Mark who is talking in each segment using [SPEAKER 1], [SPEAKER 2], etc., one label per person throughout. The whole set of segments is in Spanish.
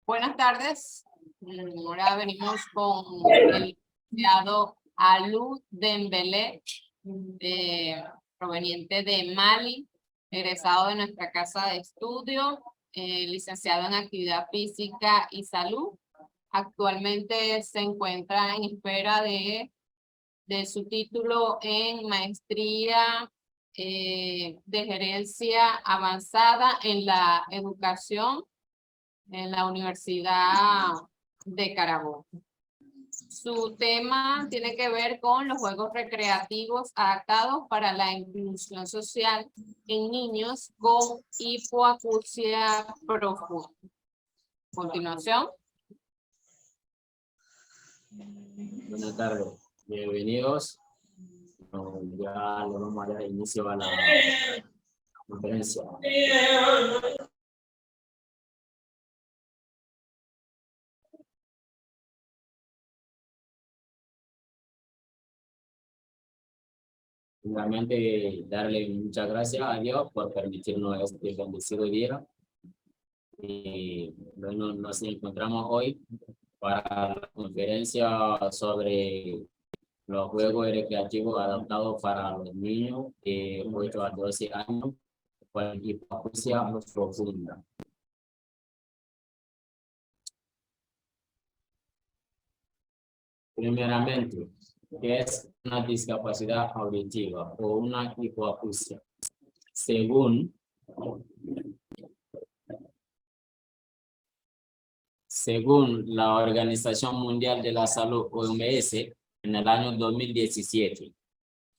[SPEAKER 1] Buenas tardes. Ahora venimos con el licenciado Alou Dembélé, proveniente de Mali, egresado de nuestra casa de estudio, licenciado en Actividad Física y Salud. Actualmente se encuentra en espera de su título en Maestría de Gerencia Avanzada en la Educación en la Universidad de Carabobo. Su tema tiene que ver con los juegos recreativos adaptados para la inclusión social en niños con hipoacusia profunda. A continuación.
[SPEAKER 2] Buenas tardes, bienvenidos. Ya le vamos a dar inicio a la conferencia. Realmente darle muchas gracias a Dios por permitirnos este bendecido día. Y bueno, nos encontramos hoy para la conferencia sobre los juegos recreativos adaptados para los niños de 8 a 12 años con hipoacusia profunda. Primeramente, ¿qué es una discapacidad auditiva o una hipoacusia? Según la Organización Mundial de la Salud, OMS, en el año 2017,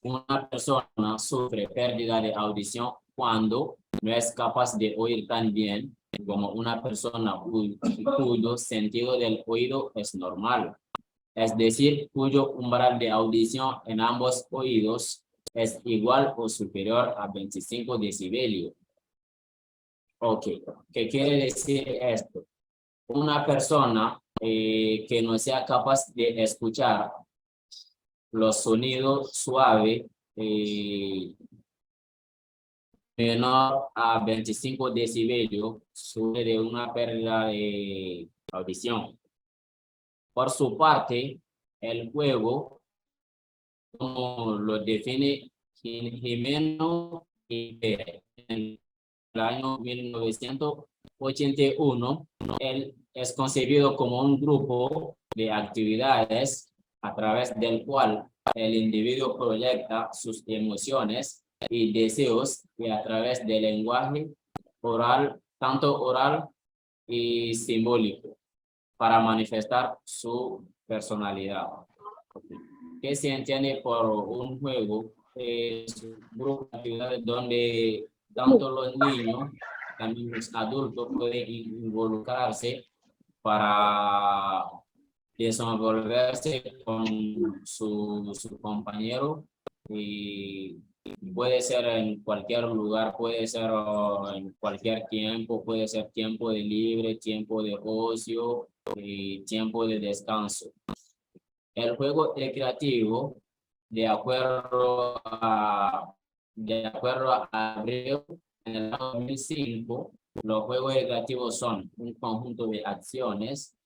[SPEAKER 2] una persona sufre pérdida de audición cuando no es capaz de oír tan bien como una persona cuyo sentido del oído es normal. Es decir, cuyo umbral de audición en ambos oídos es igual o superior a 25 decibelios. Ok, ¿qué quiere decir esto? Una persona que no sea capaz de escuchar los sonidos suaves menor a 25 decibelios sufre de una pérdida de audición. Por su parte, el juego, como lo define Jimeno y Pérez en el año 1981, él es concebido como un grupo de actividades a través del cual el individuo proyecta sus emociones y deseos y a través del lenguaje oral, tanto oral y simbólico, para manifestar su personalidad. ¿Qué se entiende por un juego? Es un grupo de actividades donde tanto los niños, también los adultos pueden involucrarse para desenvolverse con su compañero, y puede ser en cualquier lugar, puede ser en cualquier tiempo, puede ser tiempo de libre, tiempo de ocio y tiempo de descanso. El juego recreativo, de acuerdo a Abreu, en el año 2005, los juegos recreativos son un conjunto de acciones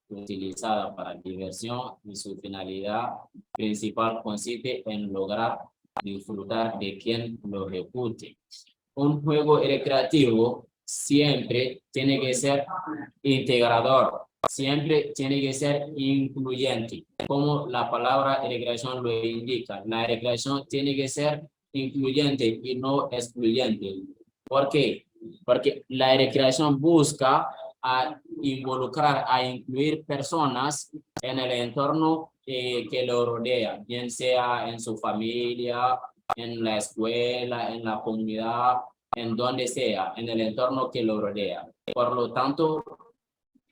[SPEAKER 2] utilizadas para diversión y su finalidad principal consiste en lograr disfrutar de quien lo ejecute. Un juego recreativo siempre tiene que ser integrador, siempre tiene que ser incluyente, como la palabra recreación lo indica. La recreación tiene que ser incluyente y no excluyente. ¿Por qué? Porque la recreación busca a involucrar, a incluir personas en el entorno que lo rodea, bien sea en su familia, en la escuela, en la comunidad, en donde sea, en el entorno que lo rodea. Por lo tanto,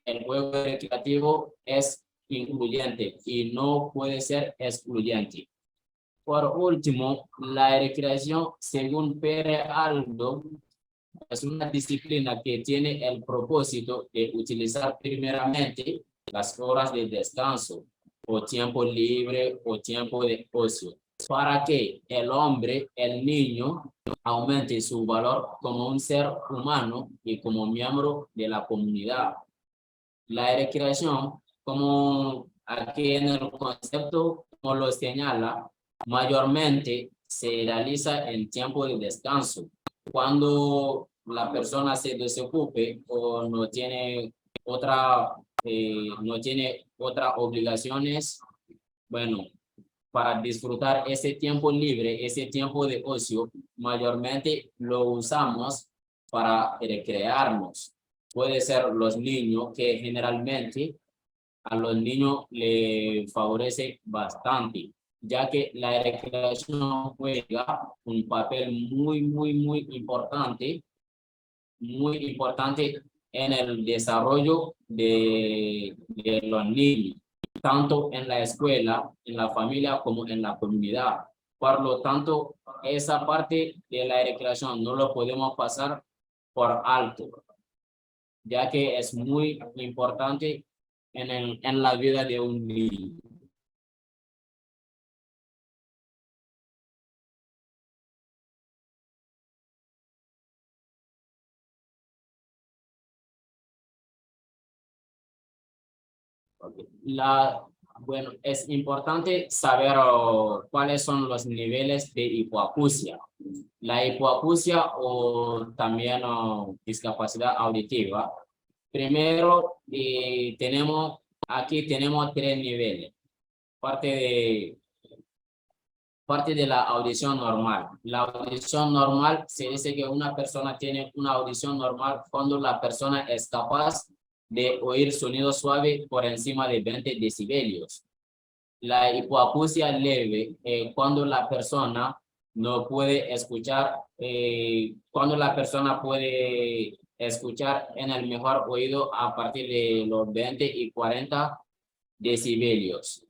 [SPEAKER 2] el juego recreativo es incluyente y no puede ser excluyente. Por último, la recreación, según Pere Aldo, es una disciplina que tiene el propósito de utilizar primeramente las horas de descanso o tiempo libre o tiempo de ocio para que el hombre, el niño, aumente su valor como un ser humano y como miembro de la comunidad. La recreación, como aquí en el concepto, como lo señala, mayormente se realiza en tiempo de descanso. Cuando la persona se desocupe o no tiene otras obligaciones, bueno, para disfrutar ese tiempo libre, ese tiempo de ocio, mayormente lo usamos para recrearnos. Puede ser los niños, que generalmente a los niños le favorece bastante, ya que la recreación juega un papel muy importante en el desarrollo de los niños, tanto en la escuela, en la familia, como en la comunidad. Por lo tanto, esa parte de la recreación no lo podemos pasar por alto, ya que es muy importante en la vida de un niño. Bueno, es importante saber cuáles son los niveles de hipoacusia. La hipoacusia o también discapacidad auditiva. Primero, aquí tenemos tres niveles. Parte de, parte de la audición normal. La audición normal se dice que una persona tiene una audición normal cuando la persona es capaz de oír sonido suave por encima de 20 decibelios. La hipoacusia leve, cuando la persona no puede escuchar, cuando la persona puede escuchar en el mejor oído a partir de los 20 y 40 decibelios.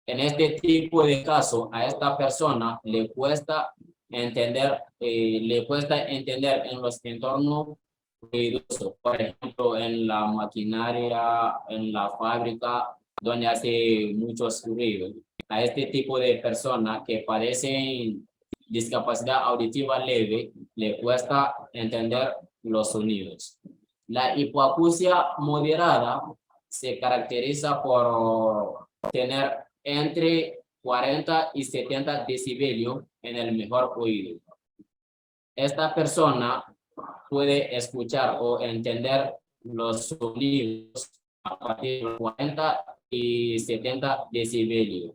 [SPEAKER 2] En este tipo de caso, a esta persona le cuesta entender en los entornos ruidosos, por ejemplo, en la maquinaria, en la fábrica, donde hace muchos ruidos. A este tipo de personas que padecen discapacidad auditiva leve, le cuesta entender los sonidos. La hipoacusia moderada se caracteriza por tener entre 40 y 70 decibelios en el mejor oído. Esta persona puede escuchar o entender los sonidos a partir de 40 y 70 decibelios.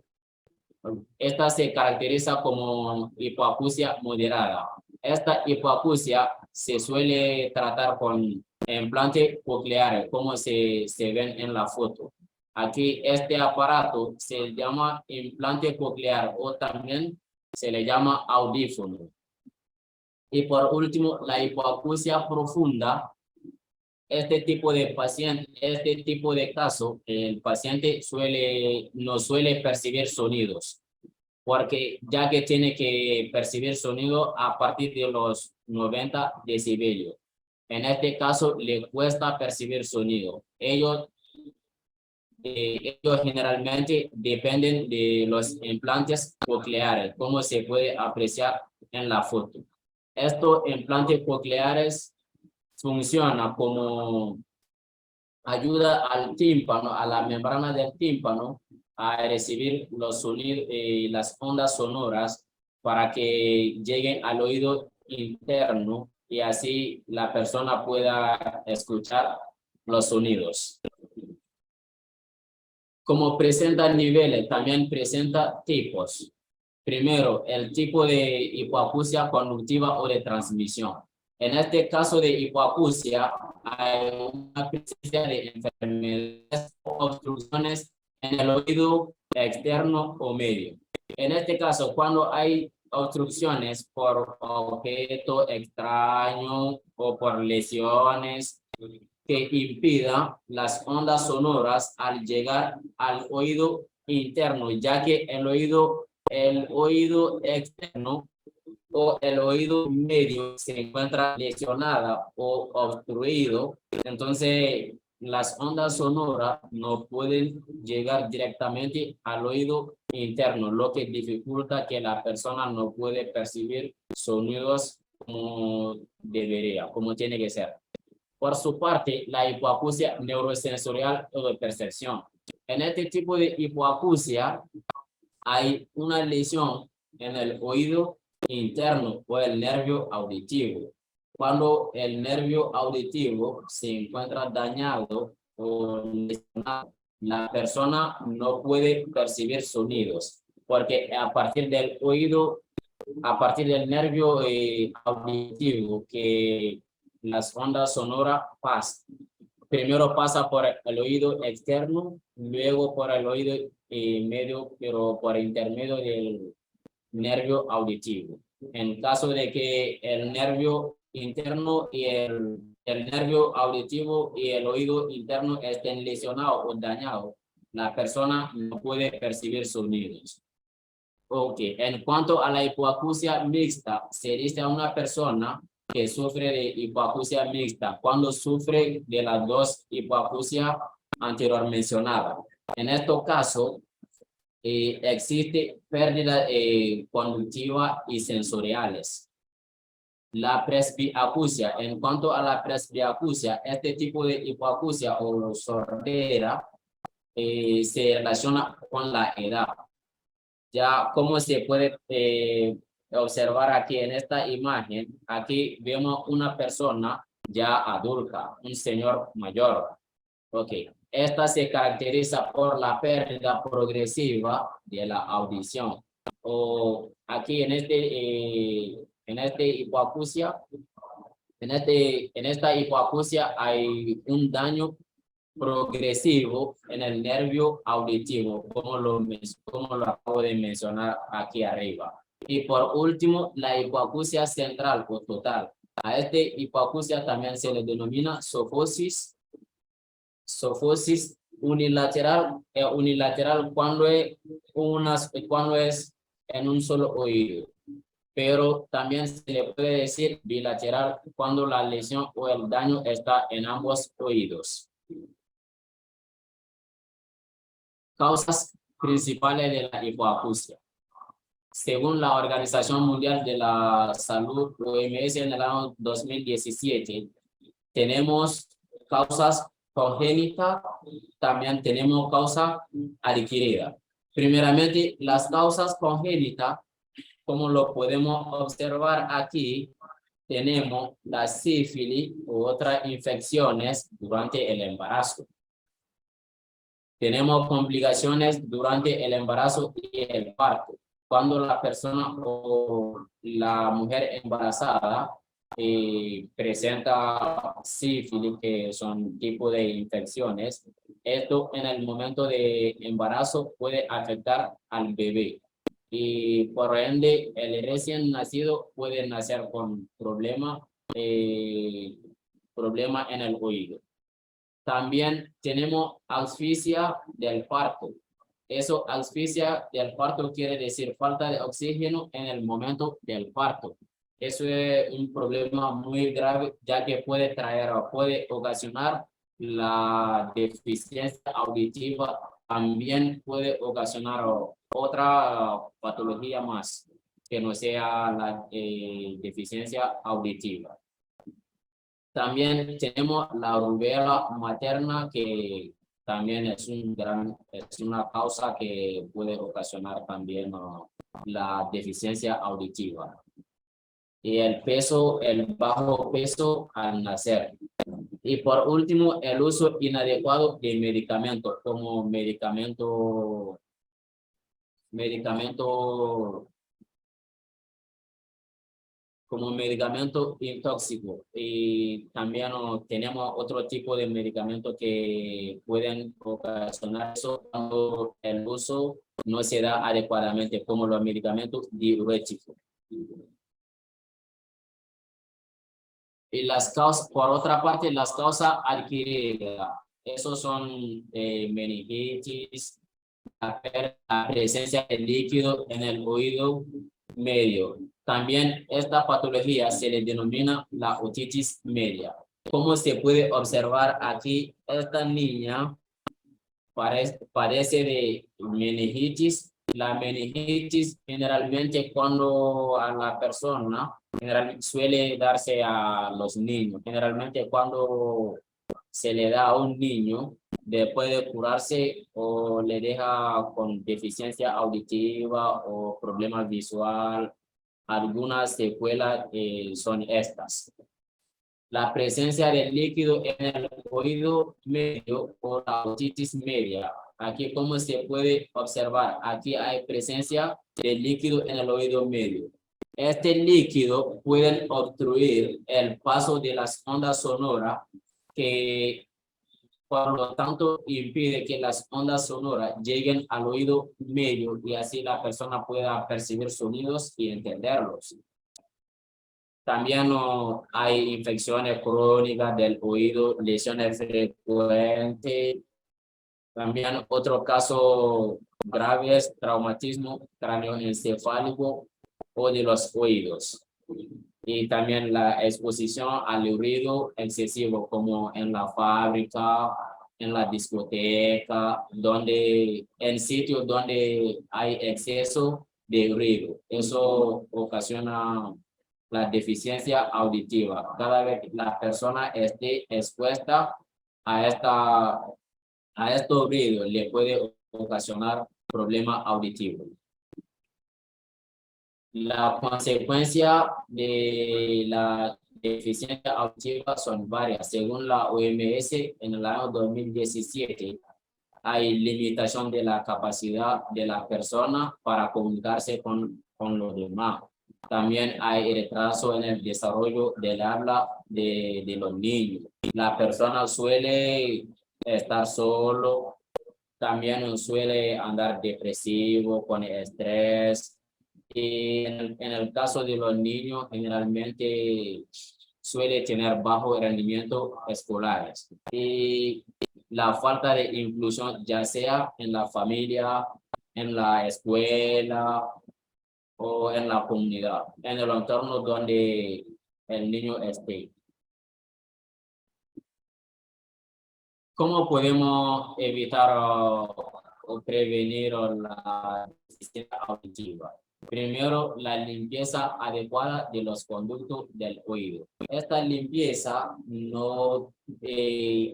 [SPEAKER 2] Esta se caracteriza como hipoacusia moderada. Esta hipoacusia se suele tratar con implantes cocleares, como se ven en la foto. Aquí este aparato se llama implante coclear o también se le llama audífono. Y por último, la hipoacusia profunda. Este tipo de caso, el paciente no suele percibir sonidos, porque ya que tiene que percibir sonido a partir de los 90 decibelios. En este caso, le cuesta percibir sonido. Ellos generalmente dependen de los implantes cocleares, como se puede apreciar en la foto. Estos implantes cocleares funcionan como ayuda al tímpano, a la membrana del tímpano, a recibir los sonidos y las ondas sonoras para que lleguen al oído interno y así la persona pueda escuchar los sonidos. Como presenta niveles, también presenta tipos. Primero, el tipo de hipoacusia conductiva o de transmisión. En este caso de hipoacusia, hay una presencia de enfermedades o obstrucciones en el oído externo o medio. En este caso, cuando hay obstrucciones por objeto extraño o por lesiones que impida las ondas sonoras al llegar al oído interno, ya que el oído externo o el oído medio se encuentra lesionada o obstruido, entonces las ondas sonoras no pueden llegar directamente al oído interno, lo que dificulta que la persona no puede percibir sonidos como debería, como tiene que ser. Por su parte, la hipoacusia neurosensorial o de percepción. En este tipo de hipoacusia hay una lesión en el oído interno o el nervio auditivo. Cuando el nervio auditivo se encuentra dañado o lesionado, la persona no puede percibir sonidos, porque a partir del oído, a partir del nervio auditivo, que las ondas sonoras pasan. Primero pasa por el oído externo, luego por el oído medio, pero por intermedio del nervio auditivo. En caso de que el nervio interno y el nervio auditivo y el oído interno estén lesionados o dañados, la persona no puede percibir sonidos. Ok, en cuanto a la hipoacusia mixta, se dice a una persona que sufre de hipoacusia mixta cuando sufre de las dos hipoacusias anterior mencionadas. En estos casos, existe pérdida conductiva y sensoriales. La presbiacusia, en cuanto a la presbiacusia, este tipo de hipoacusia o sordera se relaciona con la edad. Ya como se puede observar aquí en esta imagen, aquí vemos una persona ya adulta, un señor mayor. Ok, esta se caracteriza por la pérdida progresiva de la audición. O aquí en este hipoacusia, en esta hipoacusia hay un daño progresivo en el nervio auditivo, como lo acabo de mencionar aquí arriba. Y por último, la hipoacusia central o total. A este hipoacusia también se le denomina sofosis unilateral, unilateral cuando es en un solo oído. Pero también se le puede decir bilateral cuando la lesión o el daño está en ambos oídos. Causas principales de la hipoacusia. Según la Organización Mundial de la Salud, OMS, en el año 2017, tenemos causas congénitas, también tenemos causa adquirida. Primeramente, las causas congénitas, como lo podemos observar aquí, tenemos la sífilis u otras infecciones durante el embarazo. Tenemos complicaciones durante el embarazo y el parto. Cuando la persona o la mujer embarazada presenta sífilis, que son tipo de infecciones, esto en el momento de embarazo puede afectar al bebé. Y por ende, el recién nacido puede nacer con problema en el oído. También tenemos asfixia del parto. Eso, asfixia del parto quiere decir falta de oxígeno en el momento del parto. Eso es un problema muy grave, ya que puede traer o puede ocasionar la deficiencia auditiva. También puede ocasionar otra patología más que no sea la deficiencia auditiva. También tenemos la rubéola materna, que también es una causa que puede ocasionar también la deficiencia auditiva. Y el bajo peso al nacer. Y por último, el uso inadecuado de medicamentos, como medicamento intóxico. Y también tenemos otro tipo de medicamentos que pueden ocasionar eso cuando el uso no se da adecuadamente, como los medicamentos diuréticos. Y las causas, por otra parte, las causas adquiridas, esos son meningitis, la presencia de líquido en el oído medio. También esta patología se le denomina la otitis media. Como se puede observar aquí, esta niña padece de meningitis La meningitis generalmente cuando a la persona, generalmente suele darse a los niños. Generalmente cuando se le da a un niño, después de curarse o le deja con deficiencia auditiva o problema visual, algunas secuelas son estas. La presencia del líquido en el oído medio o la otitis media. Aquí, como se puede observar, aquí hay presencia de líquido en el oído medio. Este líquido puede obstruir el paso de las ondas sonoras, que por lo tanto impide que las ondas sonoras lleguen al oído medio y así la persona pueda percibir sonidos y entenderlos. También hay infecciones crónicas del oído, lesiones frecuentes. También otro caso grave es traumatismo cráneoencefálico o de los oídos. Y también la exposición al ruido excesivo, como en la fábrica, en la discoteca, en sitios donde hay exceso de ruido. Eso ocasiona la deficiencia auditiva. Cada vez que la persona esté expuesta a estos ruidos, le puede ocasionar problemas auditivos. La consecuencia de la deficiencia auditiva son varias. Según la OMS, en el año 2017, hay limitación de la capacidad de la persona para comunicarse con los demás. También hay retraso en el desarrollo del habla de los niños. La persona suele estar solo, también suele andar depresivo, con estrés. Y en el caso de los niños, generalmente suele tener bajo rendimiento escolares. Y la falta de inclusión, ya sea en la familia, en la escuela o en la comunidad, en el entorno donde el niño esté. ¿Cómo podemos evitar o prevenir la deficiencia auditiva? Primero, la limpieza adecuada de los conductos del oído. Esta limpieza,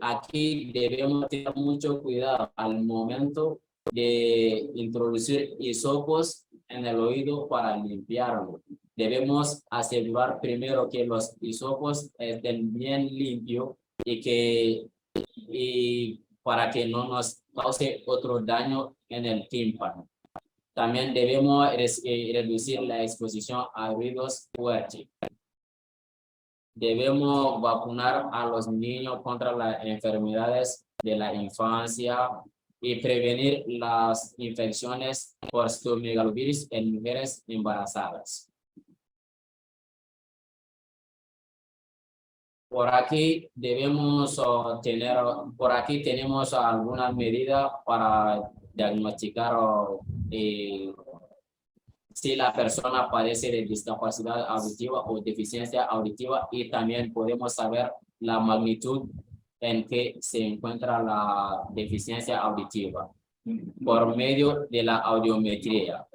[SPEAKER 2] aquí debemos tener mucho cuidado al momento de introducir hisopos en el oído para limpiarlo. Debemos asegurar primero que los hisopos estén bien limpios y para que no nos cause otro daño en el tímpano. También debemos reducir la exposición a ruidos fuertes. Debemos vacunar a los niños contra las enfermedades de la infancia y prevenir las infecciones por citomegalovirus en mujeres embarazadas. Por aquí tenemos algunas medidas para diagnosticar si la persona padece de discapacidad auditiva o deficiencia auditiva, y también podemos saber la magnitud en que se encuentra la deficiencia auditiva por medio de la audiometría.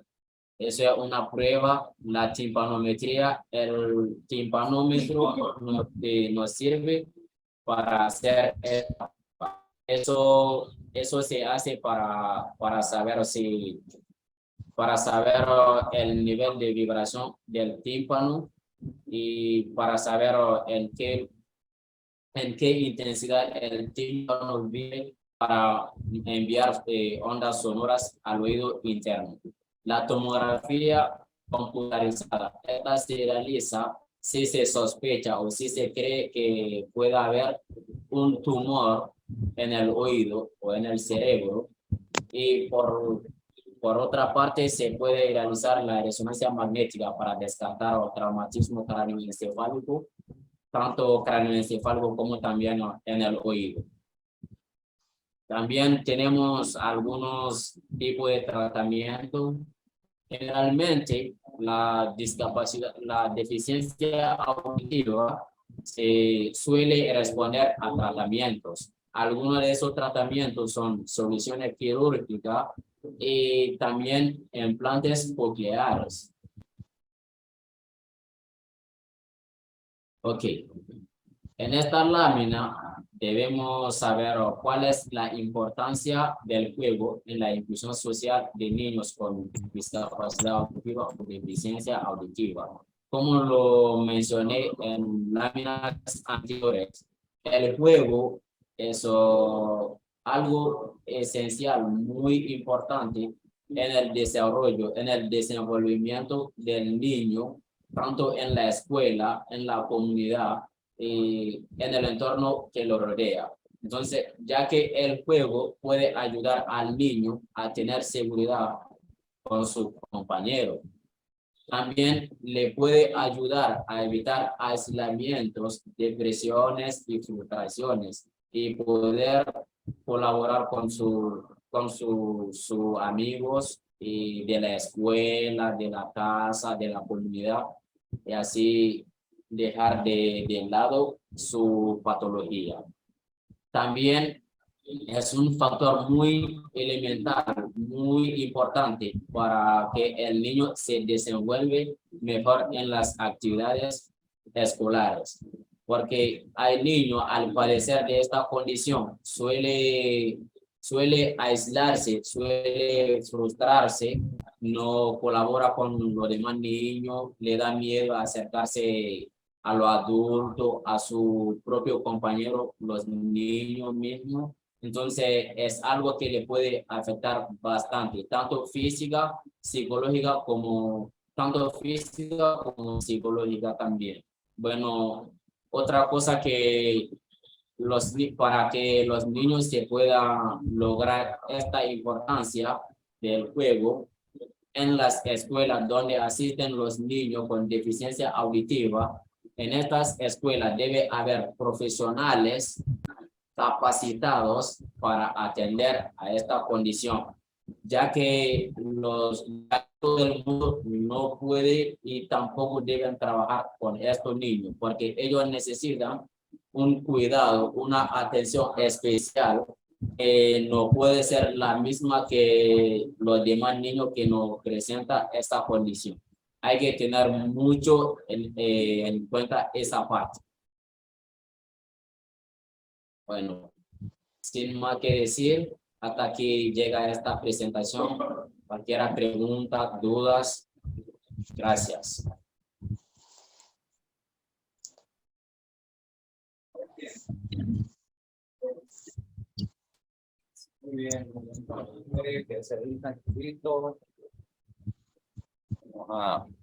[SPEAKER 2] Eso es una prueba, la timpanometría. El timpanómetro nos sirve para hacer eso se hace para saber el nivel de vibración del tímpano y para saber en qué intensidad el tímpano vive para enviar ondas sonoras al oído interno. La tomografía computarizada, esta se realiza si se sospecha o si se cree que pueda haber un tumor en el oído o en el cerebro. Y por otra parte, se puede realizar la resonancia magnética para descartar el traumatismo cráneoencefálico, tanto cráneoencefálico como también en el oído. También tenemos algunos tipos de tratamiento. Generalmente, la deficiencia auditiva se suele responder a tratamientos. Algunos de esos tratamientos son soluciones quirúrgicas y también implantes cocleares. Ok, en esta lámina debemos saber cuál es la importancia del juego en la inclusión social de niños con discapacidad auditiva o deficiencia auditiva. Como lo mencioné en láminas anteriores, el juego es algo esencial, muy importante en el desenvolvimiento del niño, tanto en la escuela, en la comunidad, y en el entorno que lo rodea. Entonces, ya que el juego puede ayudar al niño a tener seguridad con su compañero, también le puede ayudar a evitar aislamientos, depresiones y frustraciones y poder colaborar con sus amigos y de la escuela, de la casa, de la comunidad, y así dejar de lado su patología. También es un factor muy elemental, muy importante para que el niño se desenvuelva mejor en las actividades escolares. Porque el niño, al padecer de esta condición, suele aislarse, suele frustrarse, no colabora con los demás niños, le da miedo a acercarse a lo adulto, a su propio compañero, los niños mismos. Entonces, es algo que le puede afectar bastante, tanto física como psicológica también. Bueno, otra cosa para que los niños se puedan lograr esta importancia del juego en las escuelas donde asisten los niños con deficiencia auditiva, en estas escuelas debe haber profesionales capacitados para atender a esta condición, ya que todo el mundo no puede y tampoco deben trabajar con estos niños, porque ellos necesitan un cuidado, una atención especial, no puede ser la misma que los demás niños que nos presenta esta condición. Hay que tener mucho en cuenta esa parte. Bueno, sin más que decir, hasta aquí llega esta presentación. Cualquier pregunta, dudas, gracias.
[SPEAKER 3] Muy bien, que se rinda un poquito. Vamos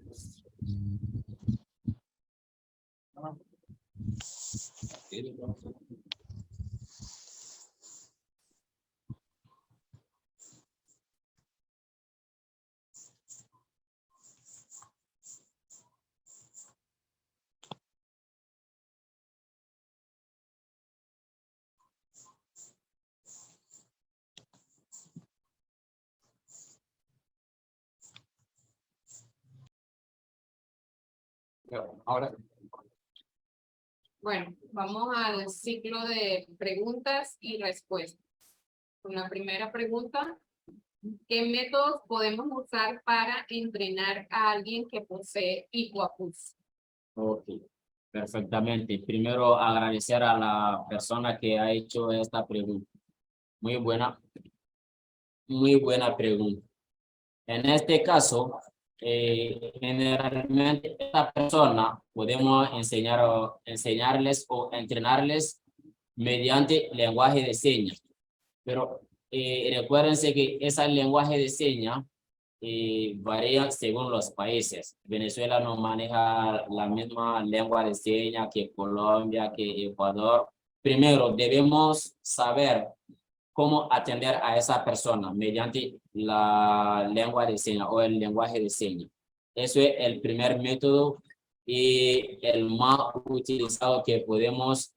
[SPEAKER 3] ahora.
[SPEAKER 1] Bueno, vamos al ciclo de preguntas y respuestas. Con la primera pregunta, ¿qué métodos podemos usar para entrenar a alguien que posee hipoacusia?
[SPEAKER 2] Ok, perfectamente. Primero, agradecer a la persona que ha hecho esta pregunta. Muy buena pregunta. En este caso, generalmente esta persona podemos enseñarles o entrenarles mediante lenguaje de señas. Pero recuérdense que ese lenguaje de señas varía según los países. Venezuela no maneja la misma lengua de señas que Colombia, que Ecuador. Primero, debemos saber cómo atender a esa persona mediante la lengua de señas o el lenguaje de señas. Eso es el primer método y el más utilizado que podemos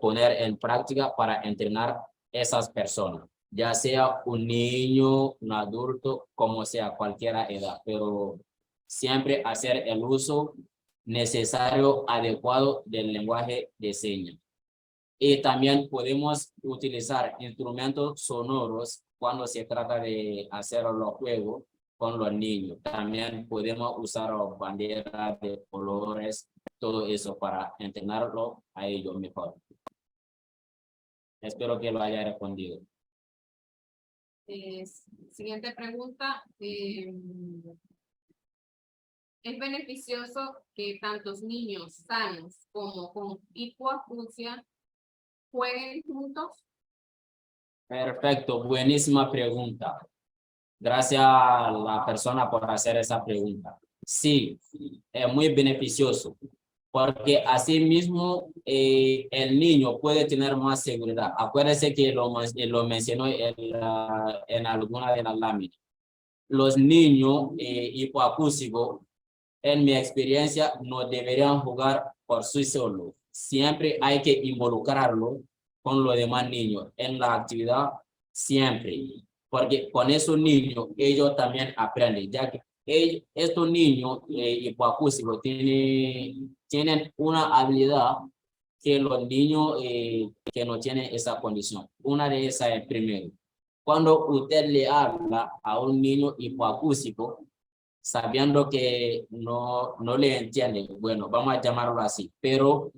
[SPEAKER 2] poner en práctica para entrenar esas personas, ya sea un niño, un adulto, como sea, cualquier edad, pero siempre hacer el uso necesario, adecuado del lenguaje de señas. Y también podemos utilizar instrumentos sonoros cuando se trata de hacer los juegos con los niños. También podemos usar banderas de colores, todo eso para entrenarlo a ellos mejor. Espero que lo haya respondido.
[SPEAKER 1] Siguiente pregunta. ¿Es beneficioso que tantos niños sanos como con hipoacusia jueguen juntos?
[SPEAKER 2] Perfecto, buenísima pregunta. Gracias a la persona por hacer esa pregunta. Sí, es muy beneficioso, porque así mismo el niño puede tener más seguridad. Acuérdese que lo mencionó en alguna de las láminas. Los niños hipoacúsicos, en mi experiencia, no deberían jugar por sí solos. Siempre hay que involucrarlo con los demás niños en la actividad, siempre. Porque con esos niños, ellos también aprenden, ya que estos niños hipoacúsicos tienen una habilidad que los niños que no tienen esa condición. Una de esas es primero. Cuando usted le habla a un niño hipoacústico, sabiendo que no le entiende, bueno, vamos a llamarlo así, pero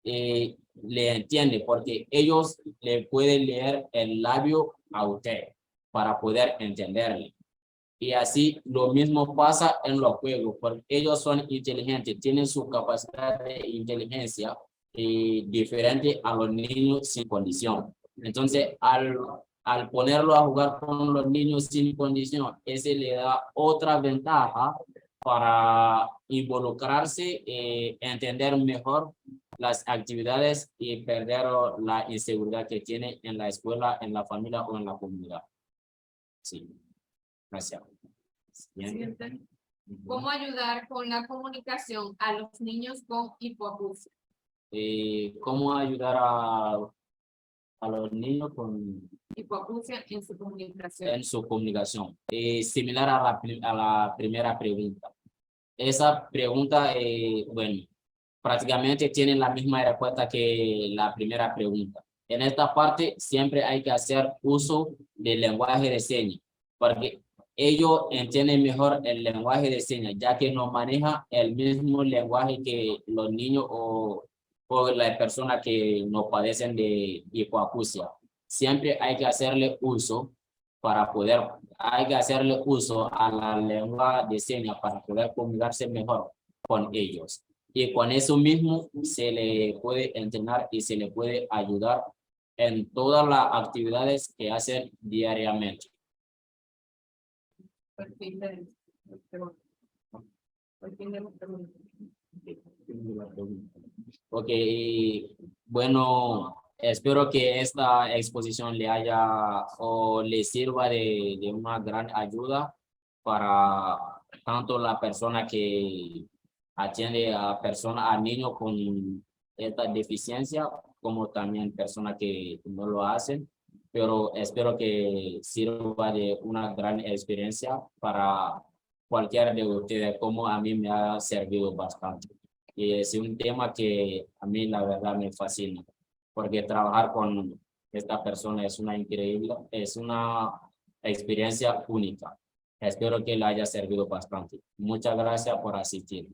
[SPEAKER 2] le entiende porque ellos le pueden leer el labio a usted para poder entenderle. Y así lo mismo pasa en los juegos, porque ellos son inteligentes, tienen su capacidad de inteligencia diferente a los niños sin condición. Entonces, al ponerlo a jugar con los niños sin condición, ese le da otra ventaja para involucrarse, entender mejor las actividades y perder la inseguridad que tiene en la escuela, en la familia o en la comunidad. Sí. Gracias.
[SPEAKER 1] Siguiente. ¿Cómo ayudar con la comunicación a los niños con hipoacusia?
[SPEAKER 2] ¿Cómo ayudar a los niños con
[SPEAKER 1] Hipoacusia en su comunicación.
[SPEAKER 2] en su comunicación? Similar a la primera pregunta. Esa pregunta, bueno, prácticamente tiene la misma respuesta que la primera pregunta. En esta parte siempre hay que hacer uso del lenguaje de señas, porque ellos entienden mejor el lenguaje de señas, ya que no maneja el mismo lenguaje que los niños o las personas que no padecen de hipoacusia. Siempre hay que hacerle uso hay que hacerle uso a la lengua de señas para poder comunicarse mejor con ellos. Y con eso mismo se le puede entrenar y se le puede ayudar en todas las actividades que hacen diariamente.
[SPEAKER 1] Por fin de la pregunta.
[SPEAKER 2] Ok, bueno, espero que esta exposición le haya o le sirva de una gran ayuda para tanto la persona que atiende a niños con esta deficiencia, como también personas que no lo hacen, pero espero que sirva de una gran experiencia para cualquiera de ustedes, como a mí me ha servido bastante. Y es un tema que a mí la verdad me fascina, porque trabajar con esta persona es una experiencia única. Espero que le haya servido bastante. Muchas gracias por asistir.